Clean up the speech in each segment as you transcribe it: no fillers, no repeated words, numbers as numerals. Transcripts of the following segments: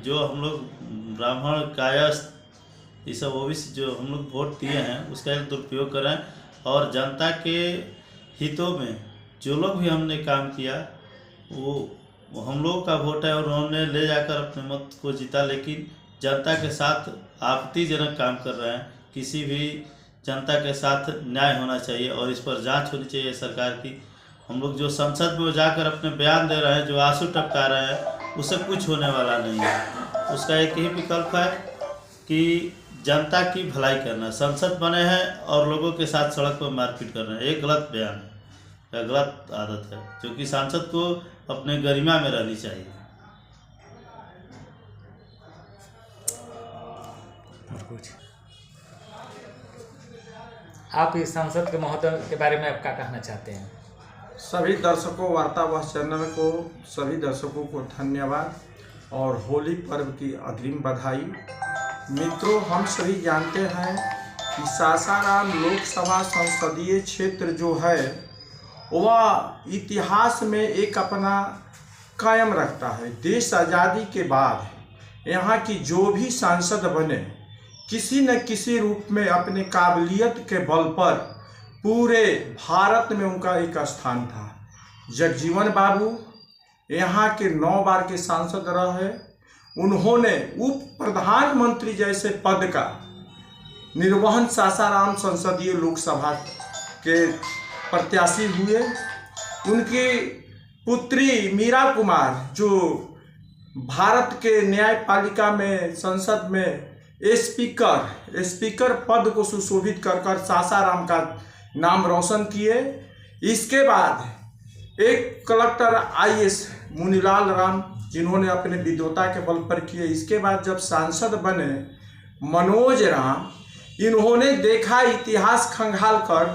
जो हम लोग ब्राह्मण कायस्थ ये सब ओबीसी जो हम लोग वोट दिए हैं उसका एक दुरुपयोग करें और जनता के हितों में जो लोग भी हमने काम किया वो हम लोग का वोट है और उन्होंने ले जाकर अपने मत को जीता, लेकिन जनता के साथ आपत्तिजनक काम कर रहे हैं। किसी भी जनता के साथ न्याय होना चाहिए और इस पर जांच होनी चाहिए सरकार की। हम लोग जो संसद में जाकर अपने बयान दे रहे हैं, जो आंसू टपका रहे हैं, उससे कुछ होने वाला नहीं है। उसका एक ही विकल्प है कि जनता की भलाई करना। संसद बने हैं और लोगों के साथ सड़क पर मारपीट कर रहे हैं, एक गलत बयान है, गलत आदत है, क्योंकि सांसद को अपने गरिमा में रहनी चाहिए। आप इस सांसद के महोदय के बारे में आप क्या कहना चाहते हैं? सभी दर्शकों, वार्तावास चैनल को सभी दर्शकों को धन्यवाद और होली पर्व की अग्रिम बधाई। मित्रों, हम सभी जानते हैं कि सासाराम लोकसभा संसदीय क्षेत्र जो है वह इतिहास में एक अपना कायम रखता है। देश आज़ादी के बाद यहाँ की जो भी सांसद बने किसी न किसी रूप में अपने काबिलियत के बल पर पूरे भारत में उनका एक स्थान था। जगजीवन बाबू यहाँ के 9 बार के सांसद रहे। उन्होंने उप प्रधानमंत्री जैसे पद का निर्वहन सासाराम संसदीय लोकसभा के प्रत्याशी हुए। उनकी पुत्री मीरा कुमार जो भारत के न्यायपालिका में संसद में स्पीकर पद को सुशोभित कर कर सासाराम का नाम रोशन किए। इसके बाद एक कलेक्टर IAS मुनीलाल राम जिन्होंने अपने विद्वता के बल पर किए। इसके बाद जब सांसद बने मनोज राम, इन्होंने देखा इतिहास खंगाल कर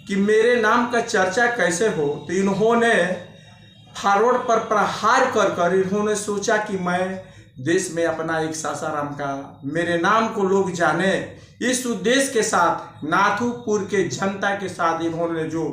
कि मेरे नाम का चर्चा कैसे हो, तो इन्होंने फॉरवर्ड पर प्रहार कर कर इन्होंने सोचा कि मैं देश में अपना एक सासाराम का मेरे नाम को लोग जाने। इस उद्देश्य के साथ नाथुपुर के जनता के साथ इन्होंने जो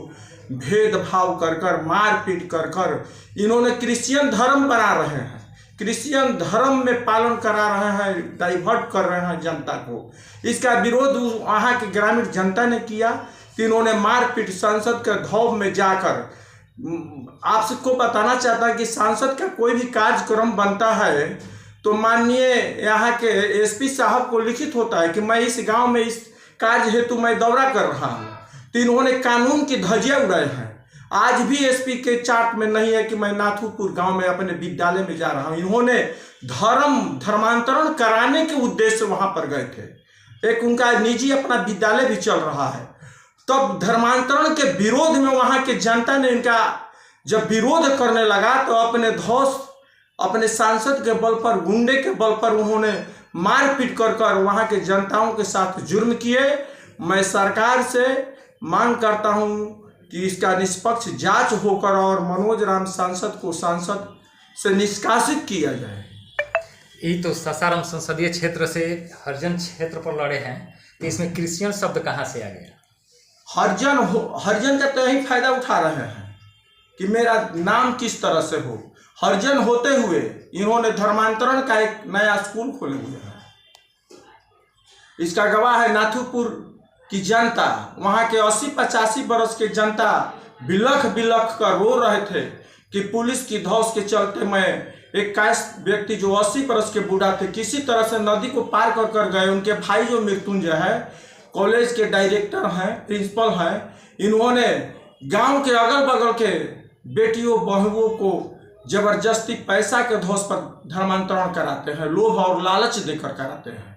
भेदभाव कर कर मारपीट कर कर इन्होंने क्रिश्चियन धर्म बना रहे हैं, क्रिश्चियन धर्म में पालन करा रहे हैं, डाइवर्ट कर रहे हैं जनता को। इसका विरोध वहाँ के ग्रामीण जनता ने किया कि इन्होंने मारपीट संसद के धौव में जाकर। आप सबको बताना चाहता है कि सांसद का कोई भी कार्यक्रम बनता है तो माननीय यहाँ के SP साहब को लिखित होता है कि मैं इस गांव में इस कार्य हेतु मैं दौरा कर रहा हूँ, तो इन्होंने कानून की धज्जियां उड़ाई हैं। आज भी SP के चार्ट में नहीं है कि मैं नाथुपुर गांव में अपने विद्यालय में जा रहा हूँ। इन्होंने धर्मांतरण कराने के उद्देश्य से वहां पर गए थे। एक उनका निजी अपना विद्यालय भी चल रहा है। तब धर्मांतरण के विरोध में वहां के जनता ने इनका जब विरोध करने लगा तो अपने सांसद के बल पर, गुंडे के बल पर उन्होंने मारपीट कर कर वहाँ के जनताओं के साथ जुर्म किए। मैं सरकार से मांग करता हूँ कि इसका निष्पक्ष जांच होकर और मनोज राम सांसद को सांसद से निष्कासित किया जाए। ये तो सासाराम संसदीय क्षेत्र से हरिजन क्षेत्र पर लड़े हैं, तो इसमें क्रिश्चियन शब्द कहाँ से आ गया? हरिजन का तो यही फायदा उठा रहे हैं कि मेरा नाम किस तरह से हो। हरिजन होते हुए इन्होंने धर्मांतरण का एक नया स्कूल खोले हुए हैं। इसका गवाह है नाथुपुर की जनता। वहाँ के 80-85 बरस के जनता बिलख बिलख कर रो रहे थे कि पुलिस की धौस के चलते मैं एक कायस्थ व्यक्ति जो 80 बरस के बूढ़ा थे किसी तरह से नदी को पार कर कर गए। उनके भाई जो मृत्युंजय है कॉलेज के डायरेक्टर हैं, प्रिंसिपल हैं, इन्होंने गांव के अगल बगल के बेटियों बहुओं को जबरदस्ती पैसा के धौस पर धर्मांतरण कराते हैं, लोभ और लालच देकर कराते हैं।